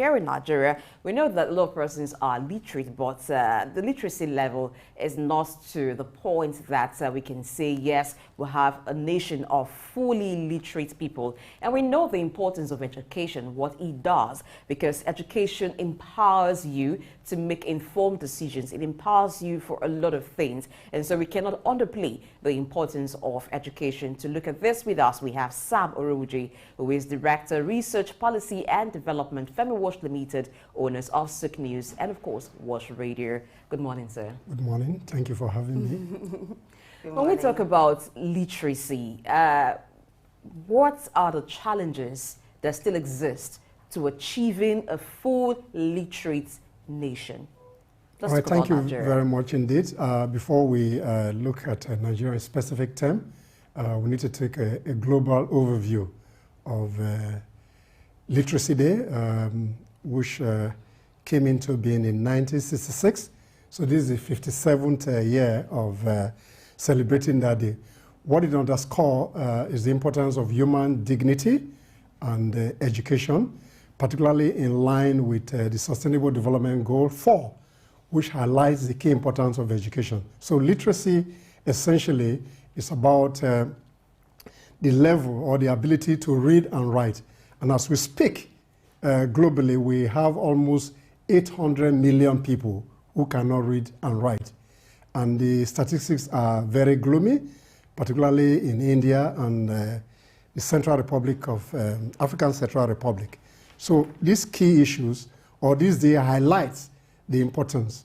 Here in Nigeria, we know that a lot of persons are literate, but the literacy level is not to the point that we can say, yes, we have a nation of fully literate people. And we know the importance of education, what it does, because education empowers you to make informed decisions. It empowers you for a lot of things. And so we cannot underplay the importance of education. To look at this with us, we have Sam Oroji, who is Director, Research, Policy and Development, Femi Wash Limited, owners of Sook News, and of course, Wash Radio. Good morning, sir. Good morning. Thank you for having me. When we talk about literacy, what are the challenges that still exist to achieving a full literate nation? All right, thank you very much indeed. Before we look at a Nigerian specific term, we need to take a global overview of Literacy Day, which came into being in 1966. So this is the 57th year of celebrating that day. What it underscores is the importance of human dignity and education, particularly in line with the Sustainable Development Goal 4, which highlights the key importance of education. So literacy essentially is about the level or the ability to read and write. And as we speak, globally, we have almost 800 million people who cannot read and write. And the statistics are very gloomy, particularly in India and the Central Republic of African Central Republic. So these key issues, or this day highlights the importance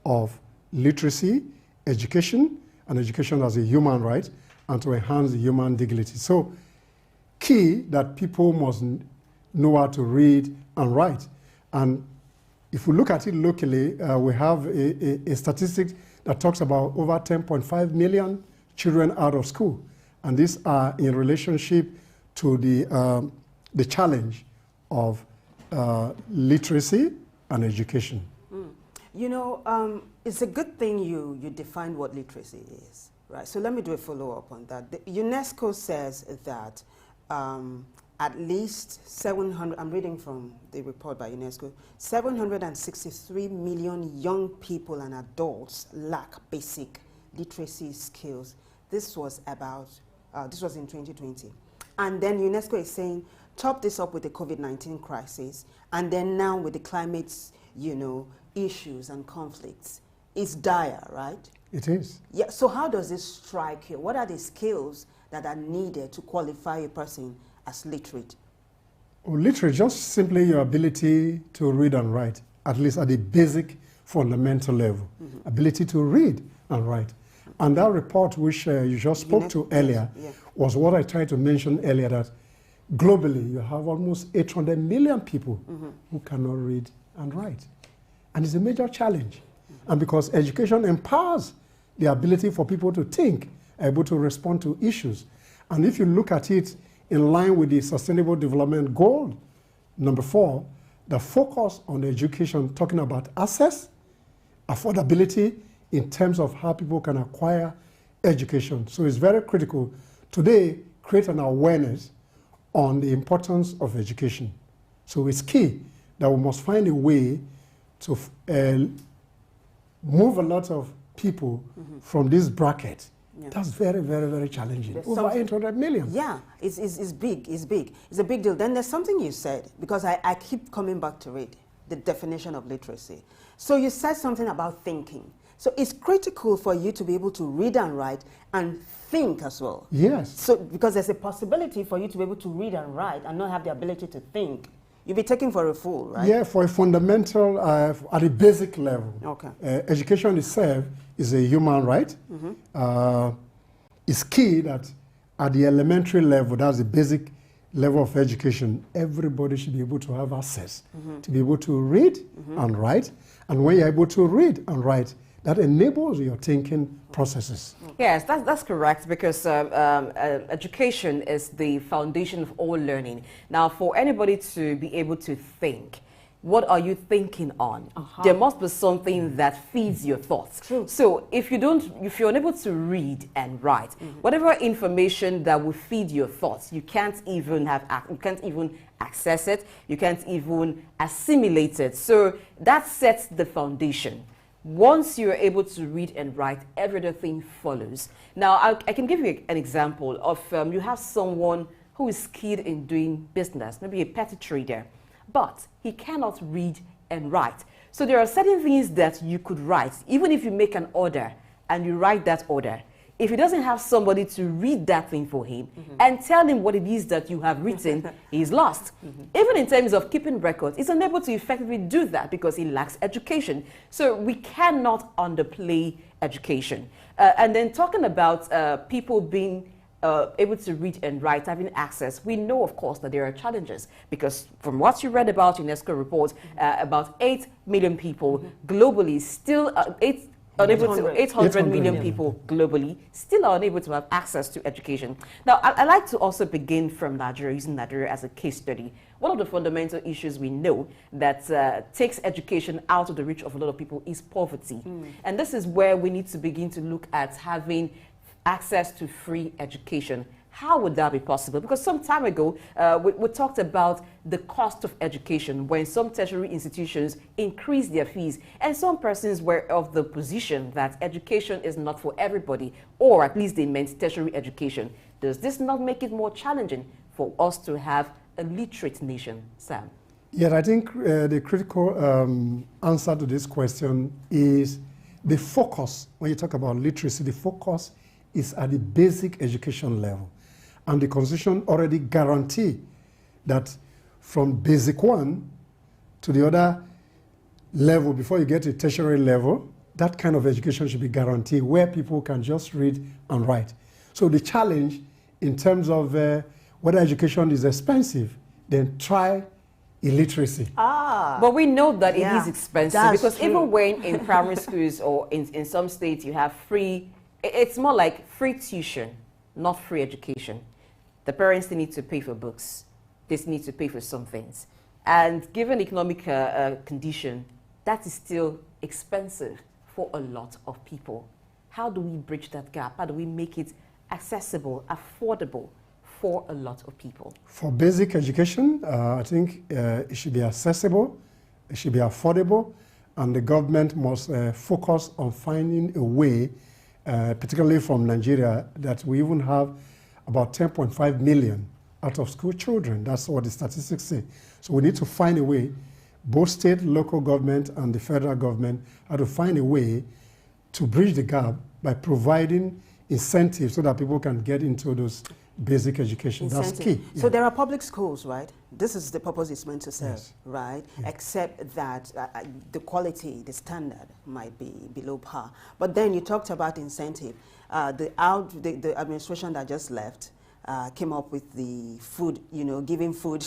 of literacy, education, and education as a human right, and to enhance the human dignity. So key that people must know how to read and write. And if we look at it locally, we have a statistic that talks about over 10.5 million children out of school. And these are in relationship to the challenge of literacy and education. You know, it's a good thing you defined what literacy is, right? So let me do a follow-up on that. The UNESCO says that at least 700, I'm reading from the report by UNESCO, 763 million young people and adults lack basic literacy skills. This was in 2020. And then UNESCO is saying, top this up with the COVID-19 crisis, and then now with the climate, issues and conflicts. It's dire, right? It is. Yeah, so how does this strike you? What are the skills that are needed to qualify a person as literate? Well, literate, just simply your ability to read and write, at least at the basic fundamental level. Ability to read and write. And that report which you just spoke to earlier was what I tried to mention earlier, that globally you have almost 800 million people who cannot read and write. And it's a major challenge. And because education empowers the ability for people to think, able to respond to issues. And if you look at it in line with the Sustainable Development Goal, number 4, the focus on education, talking about access, affordability in terms of how people can acquire education. So it's very critical today, create an awareness on the importance of education. So it's key that we must find a way to move a lot of people from this bracket. Yeah. That's very, very, very challenging. There's over 800 million. Yeah, it's big, it's big. It's a big deal. Then there's something you said, because I keep coming back to it, the definition of literacy. So you said something about thinking. So it's critical for you to be able to read and write and think as well. Yes. So because there's a possibility for you to be able to read and write and not have the ability to think. You'll be taken for a fool, right? Yeah, for a fundamental, at a basic level. Okay. Education itself is a human right. It's key that at the elementary level, that's the basic level of education, everybody should be able to have access to be able to read and write. And when you're able to read and write, that enables your thinking processes. Yes, that's correct, because education is the foundation of all learning. Now, for anybody to be able to think, what are you thinking on? There must be something that feeds your thoughts. True. So if you're unable to read and write, whatever information that will feed your thoughts, you can't even access it, you can't even assimilate it. So that sets the foundation. Once you're able to read and write, every other thing follows. Now, I can give you an example of you have someone who is skilled in doing business, maybe a petty trader, but he cannot read and write. So there are certain things that you could write, even if you make an order and you write that order. If he doesn't have somebody to read that thing for him and tell him what it is that you have written, he's lost. Even in terms of keeping records, he's unable to effectively do that because he lacks education. So we cannot underplay education. And then talking about people being able to read and write, having access, we know, of course, that there are challenges because from what you read about UNESCO report, about 8 million people globally still, 800 million people globally still are unable to have access to education. Now, I like to also begin from Nigeria, using Nigeria as a case study. One of the fundamental issues we know that takes education out of the reach of a lot of people is poverty. And this is where we need to begin to look at having access to free education. How would that be possible? Because some time ago, we talked about the cost of education when some tertiary institutions increased their fees. And some persons were of the position that education is not for everybody, or at least they meant tertiary education. Does this not make it more challenging for us to have a literate nation, Sam? Yeah, I think the critical answer to this question is the focus. When you talk about literacy, the focus is at the basic education level. And the Constitution already guarantees that from basic one to the other level, before you get to tertiary level, that kind of education should be guaranteed where people can just read and write. So the challenge in terms of whether education is expensive, then try illiteracy. But we know that it is expensive. That's because true. even when in primary schools or in some states you have free, it's more like free tuition, not free education. The parents, they need to pay for books. They need to pay for some things. And given economic condition, that is still expensive for a lot of people. How do we bridge that gap? How do we make it accessible, affordable for a lot of people? For basic education, I think it should be accessible, it should be affordable, and the government must focus on finding a way, particularly from Nigeria, that we even have about 10.5 million out-of-school children. That's what the statistics say. So we need to find a way, both state, local government, and the federal government, how to find a way to bridge the gap by providing incentives so that people can get into those basic education. That's key. So there are public schools, right? This is the purpose it's meant to serve, Yes. right? Yeah. Except that the quality, the standard might be below par. But then you talked about incentive. The administration that just left came up with the food, giving food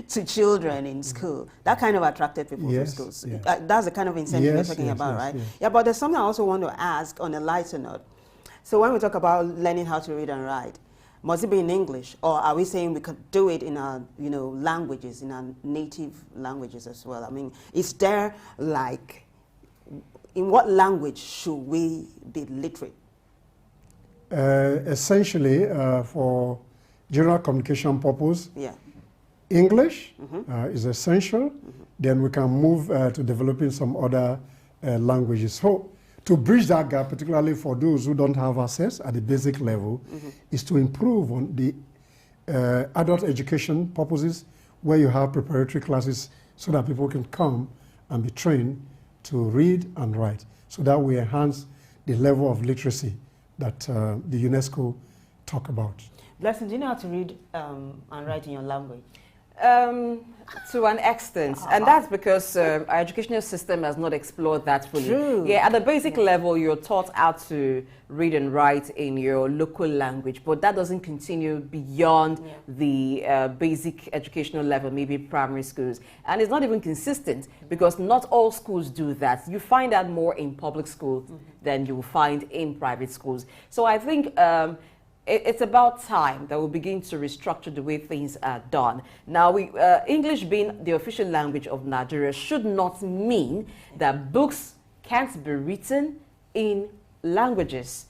to children in school. That kind of attracted people to schools. Yes. That's the kind of incentive we're talking about, right? Yeah, but there's something I also want to ask on a lighter note. So when we talk about learning how to read and write, must it be in English, or are we saying we could do it in our, languages, in our native languages as well? I mean, is there in what language should we be literate? Essentially, for general communication purpose, English is essential. Then we can move to developing some other languages. So to bridge that gap, particularly for those who don't have access at the basic level, is to improve on the adult education purposes where you have preparatory classes so that people can come and be trained to read and write. So that we enhance the level of literacy that the UNESCO talk about. Blessing, do you know how to read and write in your language? To an extent, and that's because our educational system has not explored that fully. True. Yeah, at the basic level, you're taught how to read and write in your local language, but that doesn't continue beyond the basic educational level, maybe primary schools. And it's not even consistent because not all schools do that. You find that more in public schools than you will find in private schools. So I think it's about time that we begin to restructure the way things are done. Now, English being the official language of Nigeria should not mean that books can't be written in languages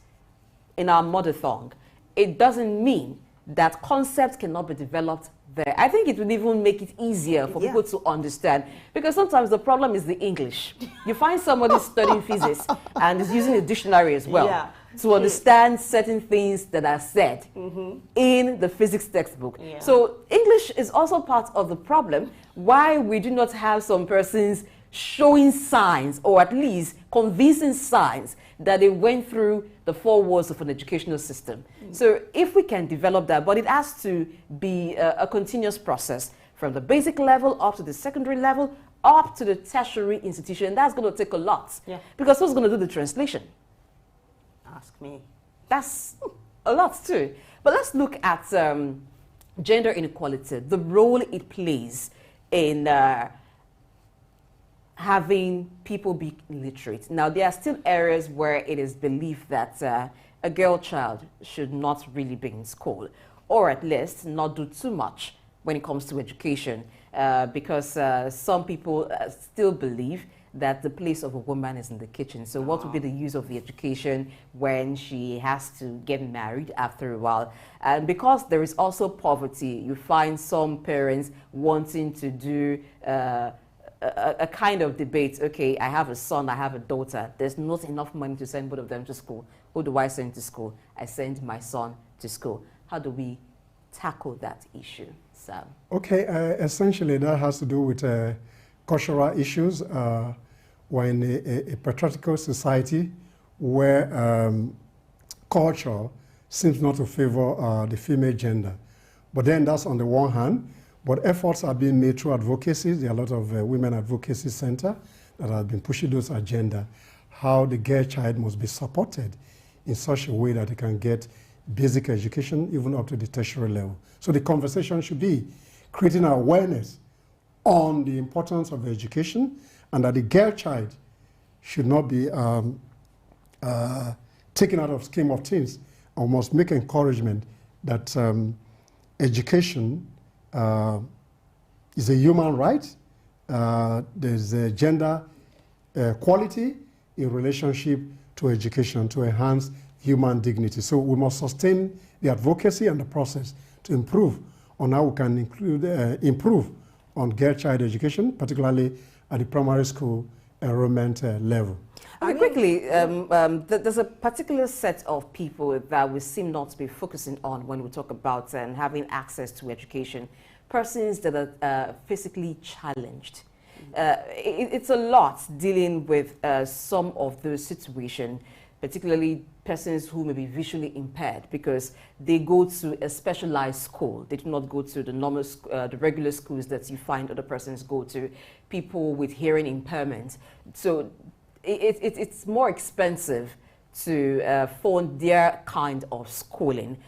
in our mother tongue. It doesn't mean that concepts cannot be developed there. I think it would even make it easier for people to understand, because sometimes the problem is the English. You find somebody studying physics and is using a dictionary as well to understand certain things that are said in the physics textbook. So English is also part of the problem why we do not have some persons showing signs, or at least convincing signs, that they went through the 4 walls of an educational system. So if we can develop that, but it has to be a continuous process from the basic level up to the secondary level, up to the tertiary institution. And that's going to take a lot. Because who's going to do the translation? Ask me. That's a lot too. But let's look at gender inequality, the role it plays in having people be illiterate. Now, there are still areas where it is believed that a girl child should not really be in school, or at least not do too much when it comes to education, because some people still believe that the place of a woman is in the kitchen. So what would be the use of the education when she has to get married after a while? And because there is also poverty, you find some parents wanting to do a kind of debate. Okay, I have a son, I have a daughter. There's not enough money to send both of them to school. Who do I send to school? I send my son to school. How do we tackle that issue, Sam? Okay, essentially that has to do with cultural issues. We're in a patriarchal society where culture seems not to favor the female gender. But then that's on the one hand. But efforts are being made through advocacy. There are a lot of women advocacy centers that have been pushing those agenda, how the girl child must be supported in such a way that they can get basic education even up to the tertiary level. So the conversation should be creating awareness on the importance of education, and that the girl child should not be taken out of scheme of things, and must make encouragement that education is a human right. There's a gender equality in relationship to education to enhance human dignity. So we must sustain the advocacy and the process to improve on how we can improve on girl child education, particularly at the primary school enrollment level. Okay, quickly, there's a particular set of people that we seem not to be focusing on when we talk about having access to education. Persons that are physically challenged. It's a lot dealing with some of those situations, particularly persons who may be visually impaired, because they go to a specialized school. They do not go to the normal, the regular schools that you find other persons go to. People with hearing impairment. So it's more expensive to fund their kind of schooling.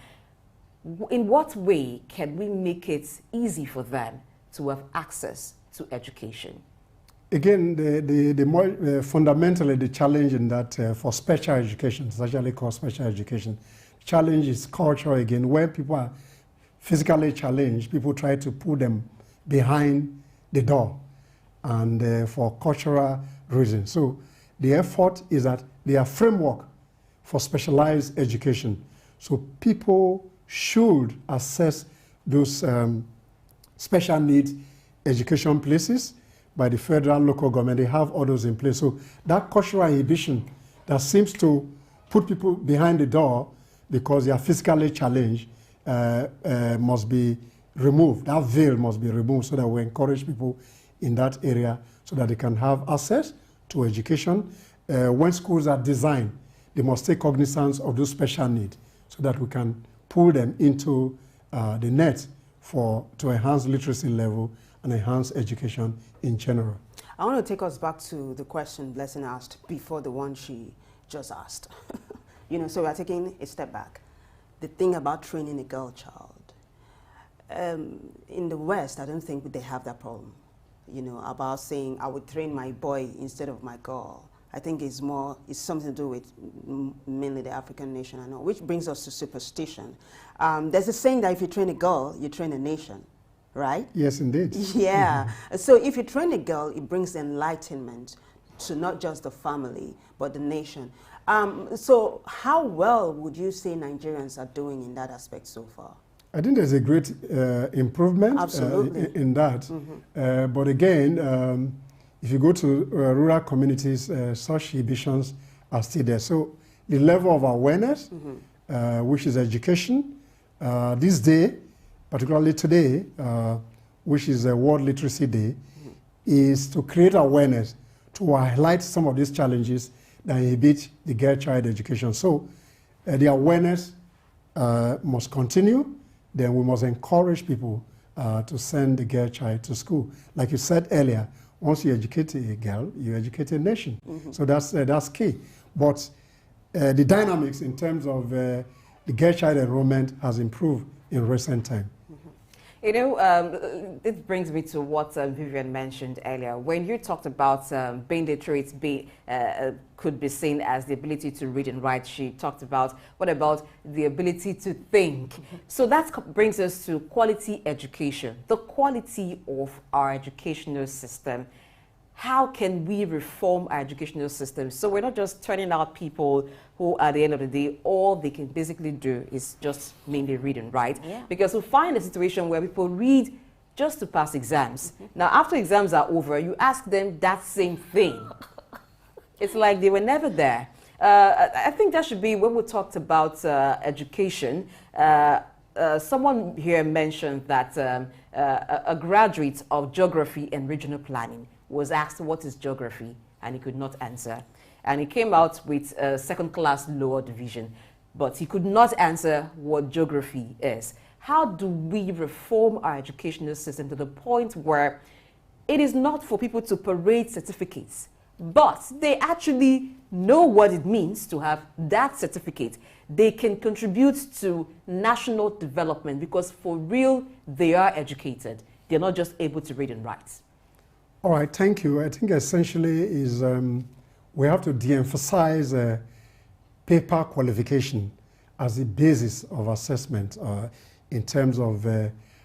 In what way can we make it easy for them to have access to education? Again, the more fundamentally the challenge in that for special education, it's actually called special education. Challenge is culture again. Where people are physically challenged, people try to put them behind the door, and for cultural reasons. So the effort is that there are framework for specialized education. So people should assess those special needs education places by the federal, local government. They have all those in place. So that cultural inhibition that seems to put people behind the door because they are physically challenged must be removed. That veil must be removed so that we encourage people in that area so that they can have access to education. When schools are designed, they must take cognizance of those special needs so that we can pull them into the net to enhance literacy level and enhance education in general. I want to take us back to the question Blessing asked before the one she just asked. You know, so we are taking a step back. The thing about training a girl child. In the West, I don't think they have that problem. You know, about saying I would train my boy instead of my girl. I think it's something to do with mainly the African nation and all, which brings us to superstition. There's a saying that if you train a girl, you train a nation, right? Yes, indeed. Yeah. So if you train a girl, it brings enlightenment to not just the family, but the nation. So how well would you say Nigerians are doing in that aspect so far? I think there's a great improvement in that. Mm-hmm. But again, if you go to rural communities, such inhibitions are still there. So the level of awareness, which is education, this day, particularly today, which is World Literacy Day, is to create awareness, to highlight some of these challenges that inhibit the girl-child education. So the awareness must continue. Then we must encourage people to send the girl child to school. Like you said earlier, once you educate a girl, you educate a nation. So that's key. But the dynamics in terms of the girl child enrollment has improved in recent time. You know, it brings me to what Vivian mentioned earlier. When you talked about being literate could be seen as the ability to read and write, she talked about, what about the ability to think? So that brings us to quality education, the quality of our educational system. How can we reform our educational system so we're not just turning out people who, at the end of the day, all they can basically do is just mainly read and write? Yeah. Because we find a situation where people read just to pass exams. Now, after exams are over, you ask them that same thing. It's like they were never there. I think that should be when we talked about education. Someone here mentioned that a graduate of geography and regional planning was asked what is geography, and he could not answer. And he came out with a second-class lower division, but he could not answer what geography is. How do we reform our educational system to the point where it is not for people to parade certificates, but they actually know what it means to have that certificate? They can contribute to national development because for real, they are educated. They're not just able to read and write. All right, thank you. I think essentially is we have to de-emphasize paper qualification as the basis of assessment in terms of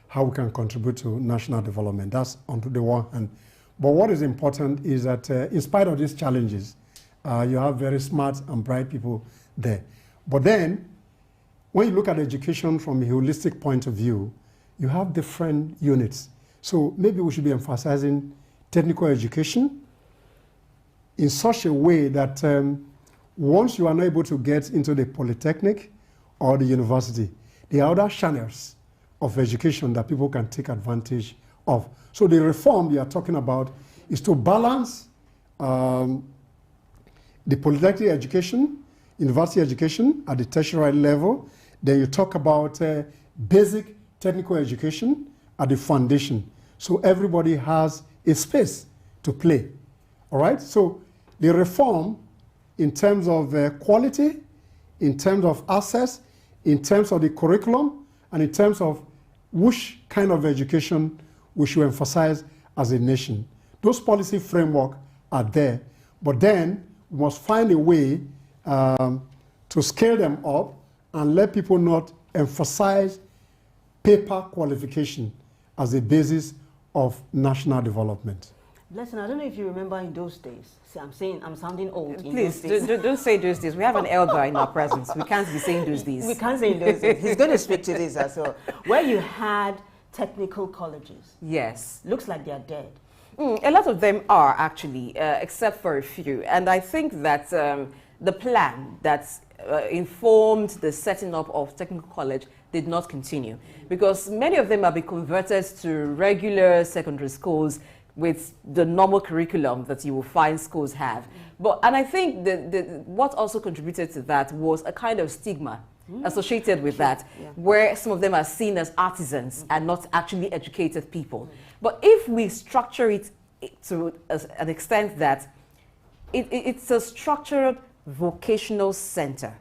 how we can contribute to national development. That's on the one hand. But what is important is that in spite of these challenges, you have very smart and bright people there. But then, when you look at education from a holistic point of view, you have different units. So maybe we should be emphasizing technical education in such a way that once you are not able to get into the polytechnic or the university, there are other channels of education that people can take advantage of. So the reform we are talking about is to balance the polytechnic education, university education at the tertiary level. Then you talk about basic technical education at the foundation. So everybody has a space to play. All right? So the reform in terms of quality, in terms of access, in terms of the curriculum, and in terms of which kind of education we should emphasize as a nation. Those policy framework are there, but then we must find a way to scale them up and let people not emphasize paper qualification as a basis of national development. Listen, I don't know if you remember in those days. See, I'm sounding old. Please, don't say those days. We have an elder in our presence. We can't be saying those days. We can't say those days. He's going to speak to this as well. Where you had technical colleges. Yes. Looks like they're dead. A lot of them are actually, except for a few. And I think that the plan that informed the setting up of technical college did not continue, because many of them have been converted to regular secondary schools with the normal curriculum that you will find schools have. And I think what also contributed to that was a kind of stigma associated with that, where some of them are seen as artisans and not actually educated people. But if we structure it to an extent that it's a structured vocational center,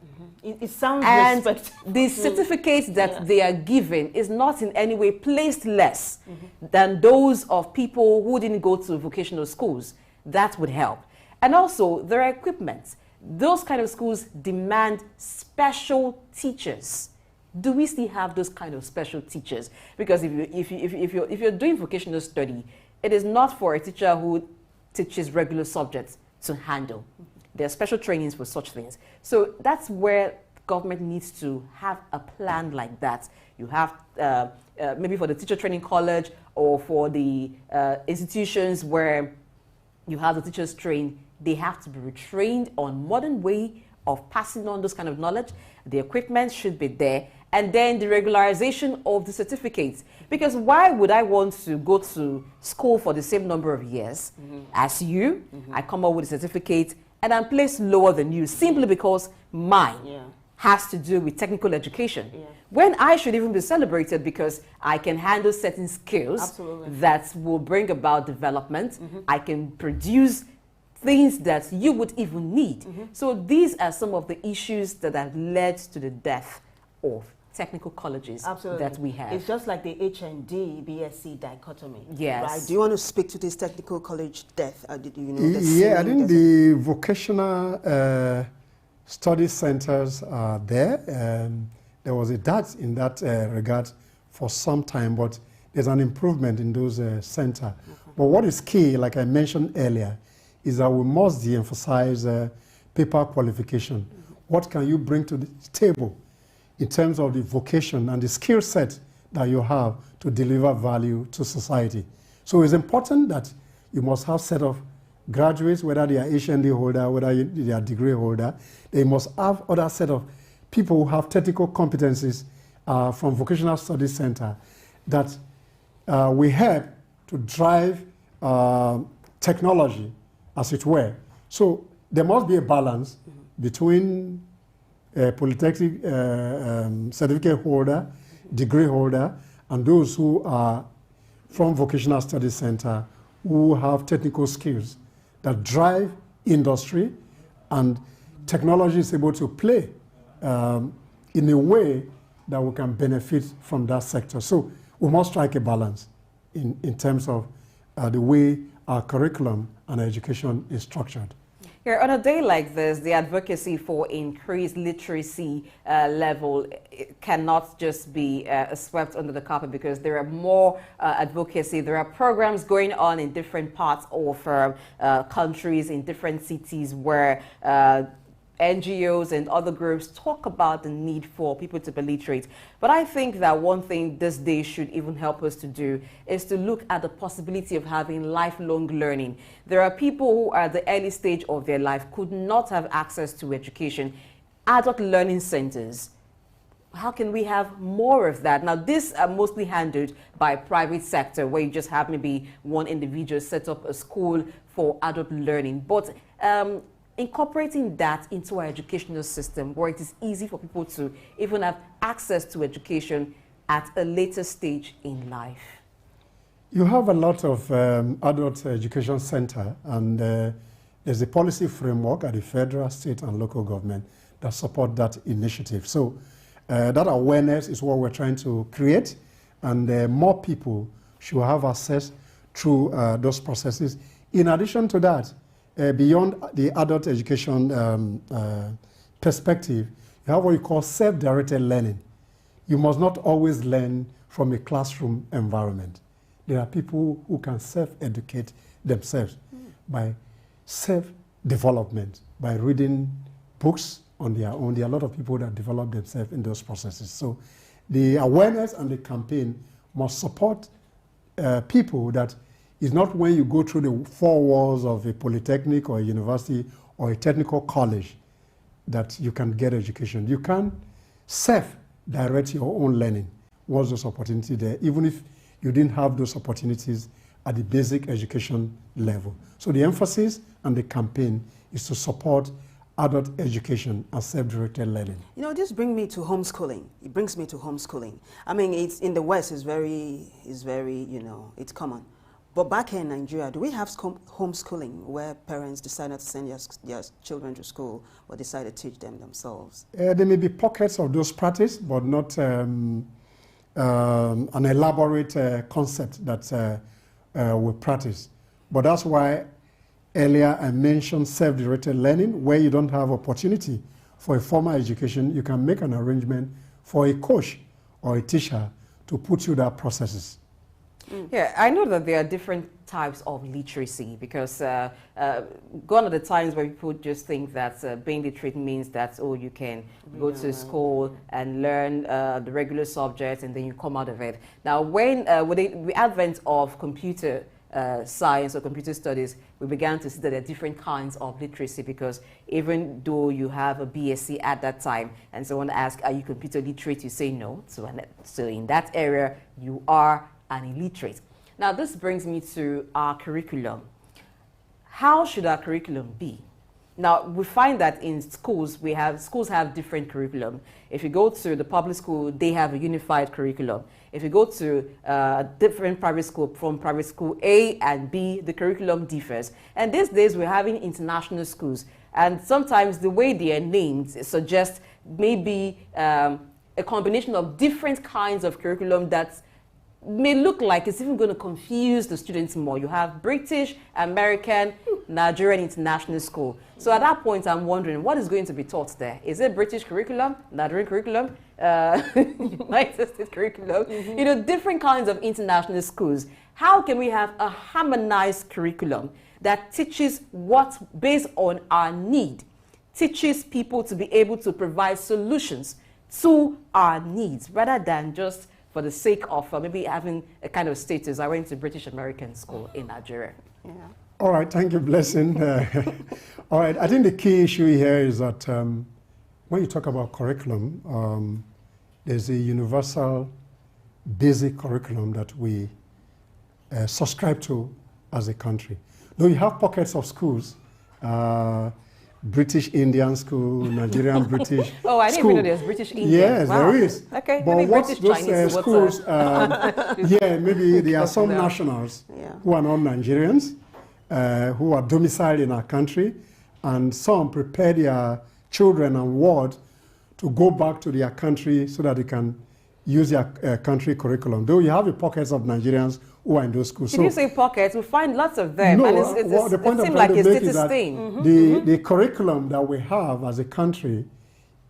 it sounds and the certificate that they are given is not in any way placed less than those of people who didn't go to vocational schools, that would help. And also, there are equipment. Those kind of schools demand special teachers. Do we still have those kind of special teachers? Because if you're doing vocational study, it is not for a teacher who teaches regular subjects to handle. There are special trainings for such things. So that's where government needs to have a plan like that. You have maybe for the teacher training college or for the institutions where you have the teachers trained, they have to be retrained on modern way of passing on those kind of knowledge. The equipment should be there. And then the regularization of the certificates. Because why would I want to go to school for the same number of years as you? I come up with a certificate and I'm placed lower than you simply because mine has to do with technical education. When I should even be celebrated because I can handle certain skills that will bring about development. I can produce things that you would even need. So these are some of the issues that have led to the death of technical colleges that we have. It's just like the HND, BSc dichotomy. Yes. Right? Do you want to speak to this technical college death? Did you know yeah, I think the vocational study centers are there. There was a dearth in that regard for some time, but there's an improvement in those centers. But what is key, like I mentioned earlier, is that we must de-emphasize paper qualification. What can you bring to the table in terms of the vocation and the skill set that you have to deliver value to society? So it's important that you must have set of graduates, whether they are HND holder, whether they are degree holder. They must have other set of people who have technical competencies from Vocational Studies Center that we help to drive technology, as it were. So there must be a balance between a polytechnic certificate holder, degree holder, and those who are from Vocational Studies Center who have technical skills that drive industry, and technology is able to play in a way that we can benefit from that sector. So we must strike a balance in terms of the way our curriculum and education is structured. Here, on a day like this, the advocacy for increased literacy level cannot just be swept under the carpet, because there are more advocacy. There are programs going on in different parts of countries, in different cities, where NGOs and other groups talk about the need for people to be literate. But I think that one thing this day should even help us to do is to look at the possibility of having lifelong learning. There are people who are at the early stage of their life could not have access to education. Adult learning centers. How can we have more of that? Now, these are mostly handled by private sector, where you just have maybe one individual set up a school for adult learning. But incorporating that into our educational system, where it is easy for people to even have access to education at a later stage in life. You have a lot of adult education center, and there's a policy framework at the federal, state, and local government that support that initiative. So that awareness is what we're trying to create, and more people should have access through those processes. In addition to that, beyond the adult education perspective, you have what you call self-directed learning. You must not always learn from a classroom environment. There are people who can self-educate themselves by self-development, by reading books on their own. There are a lot of people that develop themselves in those processes. So the awareness and the campaign must support people that it's not when you go through the four walls of a polytechnic or a university or a technical college that you can get education. You can self-direct your own learning once those opportunities there, even if you didn't have those opportunities at the basic education level. So the emphasis and the campaign is to support adult education and self-directed learning. You know, this brings me to homeschooling. It brings me to homeschooling. I mean, it's in the West, it's very, you know, it's common. But back here in Nigeria, do we have homeschooling where parents decide not to send their children to school or decide to teach them themselves? There may be pockets of those practice, but not an elaborate concept that we practice. But that's why Earlier, I mentioned self-directed learning, where you don't have opportunity for a formal education. You can make an arrangement for a coach or a teacher to put you that processes. Yeah, I know that there are different types of literacy, because gone are the times where people just think that being literate means that, oh, you can go to school and learn the regular subjects and then you come out of it. Now, when with the advent of computer science or computer studies, we began to see that there are different kinds of literacy, because even though you have a BSc at that time and someone asks, are you computer literate? You say no. So in that area, you are an illiterate. Now, this brings me to our curriculum. How should our curriculum be? Now, we find that in schools, schools have different curriculum. If you go to the public school, they have a unified curriculum. If you go to different private school, from private school A and B, the curriculum differs. And these days, we're having international schools. And sometimes the way they are named suggests maybe a combination of different kinds of curriculum that may look like it's even going to confuse the students more. You have British, American, Nigerian International School. So at that point, I'm wondering, what is going to be taught there? Is it British curriculum, Nigerian curriculum, United States curriculum? You know, different kinds of international schools. How can we have a harmonized curriculum that teaches what, based on our need, teaches people to be able to provide solutions to our needs, rather than just for the sake of maybe having a kind of status? I went to British American school in Nigeria. Yeah. All right, thank you, Blessing. All right, I think the key issue here is that when you talk about curriculum, there's a universal basic curriculum that we subscribe to as a country. Though you have pockets of schools, British Indian school, Nigerian British Oh, I didn't school. even know there's British Indian. Yes, wow. there is. Okay, but maybe what British those Chinese, schools, yeah, maybe there are some nationals who are not Nigerians, who are domiciled in our country, and some prepare their children and ward to go back to their country so that they can use their country curriculum. Though you have the pockets of Nigerians who are in those schools. Did you say pockets? We find lots of them. No, and the point it I'm seems trying like to it's make is that thing. the curriculum that we have as a country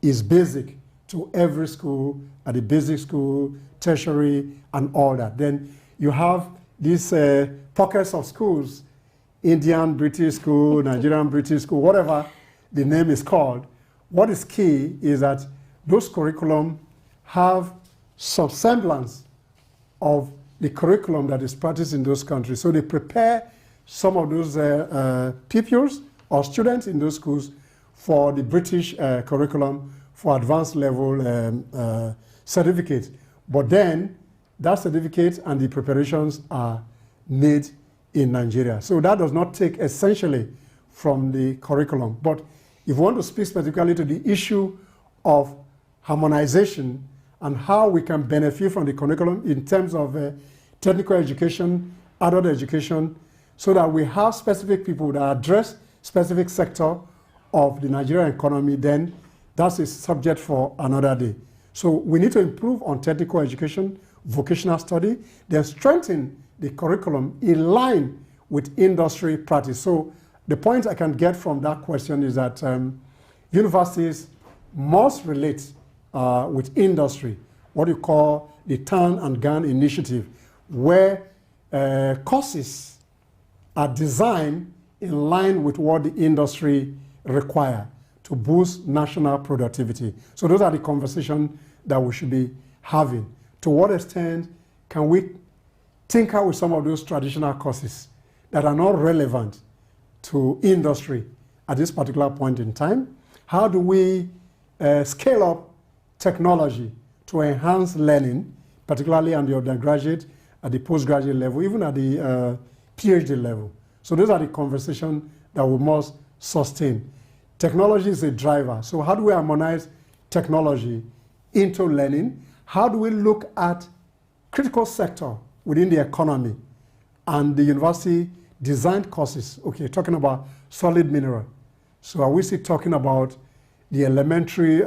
is basic to every school, at the basic school, tertiary, and all that. Then you have these pockets of schools, Indian British school, Nigerian British school, whatever the name is called. What is key is that those curriculum have some semblance of the curriculum that is practiced in those countries. So they prepare some of those pupils or students in those schools for the British curriculum for advanced level certificate. But then that certificate and the preparations are made in Nigeria. So that does not take essentially from the curriculum. But if you want to speak specifically to the issue of harmonization and how we can benefit from the curriculum in terms of technical education, adult education, so that we have specific people that address specific sector of the Nigerian economy, then that's a subject for another day. So we need to improve on technical education, vocational study, then strengthen the curriculum in line with industry practice. So the point I can get from that question is that universities must relate with industry, what you call the Turn and Gun initiative, where courses are designed in line with what the industry require to boost national productivity. So those are the conversations that we should be having. To what extent can we tinker with some of those traditional courses that are not relevant to industry at this particular point in time? How do we scale up technology to enhance learning, particularly on the undergraduate, at the postgraduate level, even at the PhD level? So those are the conversations that we must sustain. Technology is a driver. So how do we harmonize technology into learning? How do we look at critical sector within the economy and the university designed courses? Okay, talking about solid mineral. So are we still talking about the elementary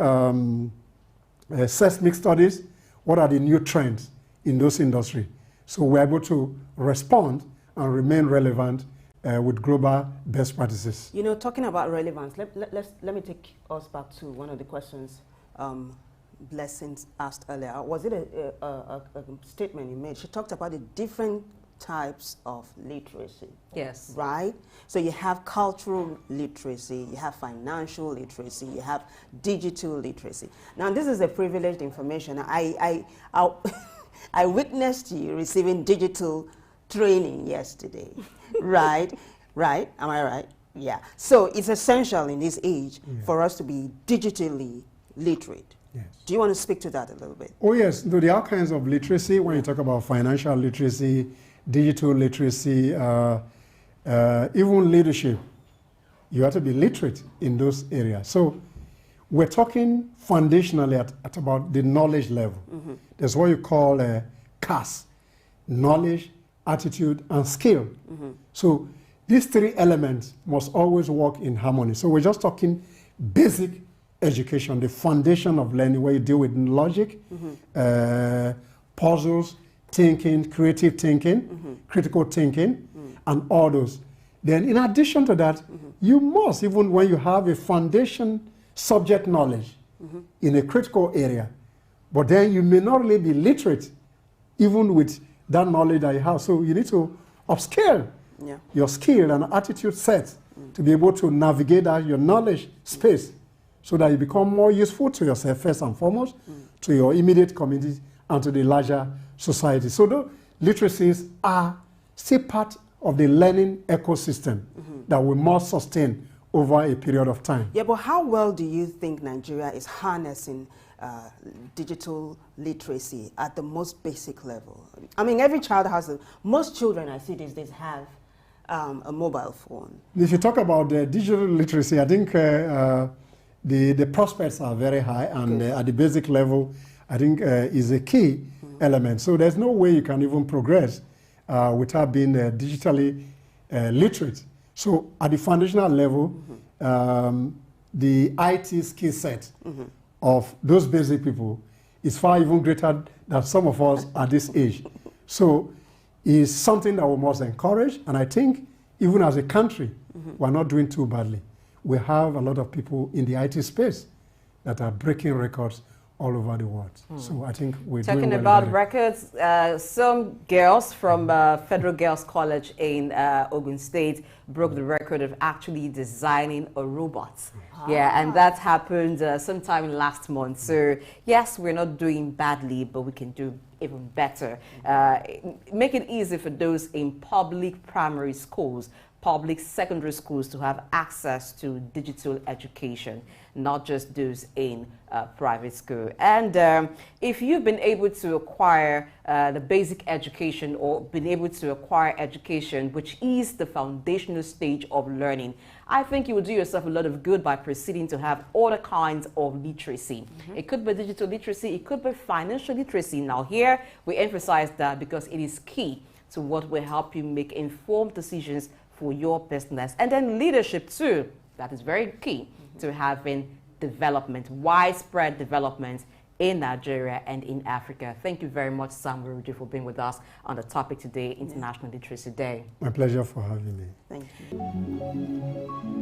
seismic studies? What are the new trends in those industries? So we're able to respond and remain relevant with global best practices. You know, talking about relevance, let me take us back to one of the questions Blessings asked earlier. Was it a statement you made? She talked about the different types of literacy. Yes. Right? So you have cultural literacy, you have financial literacy, you have digital literacy. Now this is a privileged information. I witnessed you receiving digital training yesterday. Right? Right? Am I right? Yeah. So it's essential in this age for us to be digitally literate. Yes. Do you want to speak to that a little bit? Oh yes, there are all kinds of literacy. When you talk about financial literacy, digital literacy, even leadership, you have to be literate in those areas. So we're talking foundationally at about the knowledge level. That's what you call CAS, knowledge, attitude, and skill. So these three elements must always work in harmony. So we're just talking basic education, the foundation of learning, where you deal with logic, puzzles, thinking, creative thinking, critical thinking, and all those. Then in addition to that, you must, even when you have a foundation subject knowledge in a critical area, but then you may not really be literate even with that knowledge that you have. So you need to upscale your skill and attitude set to be able to navigate that your knowledge space so that you become more useful to yourself first and foremost, to your immediate community, and to the larger society. So the literacies are still part of the learning ecosystem that we must sustain over a period of time. Yeah, but how well do you think Nigeria is harnessing digital literacy at the most basic level? I mean, every child has most children I see these days have a mobile phone. If you talk about digital literacy, I think the prospects are very high, and at the basic level, I think is a key element. So there's no way you can even progress without being digitally literate. So at the foundational level, the IT skill set of those basic people is far even greater than some of us at this age. So it's something that we must encourage, and I think even as a country, we're not doing too badly. We have a lot of people in the IT space that are breaking records all over the world. So I think we're talking doing well about records. Some girls from Federal Girls College in Ogun State broke the record of actually designing a robot. Yeah, and that happened sometime last month. So yes, we're not doing badly, but we can do even better. Make it easy for those in public primary schools, public secondary schools to have access to digital education, not just those in private school. And if you've been able to acquire the basic education, or been able to acquire education, which is the foundational stage of learning, I think you will do yourself a lot of good by proceeding to have other kinds of literacy. It could be digital literacy, it could be financial literacy. Now here, we emphasize that because it is key to what will help you make informed decisions for your business. And then leadership too, that is very key to having development, widespread development in Nigeria and in Africa. Thank you very much, Sam Weruju, for being with us on the topic today, International Literacy Day. My pleasure for having me. Thank you.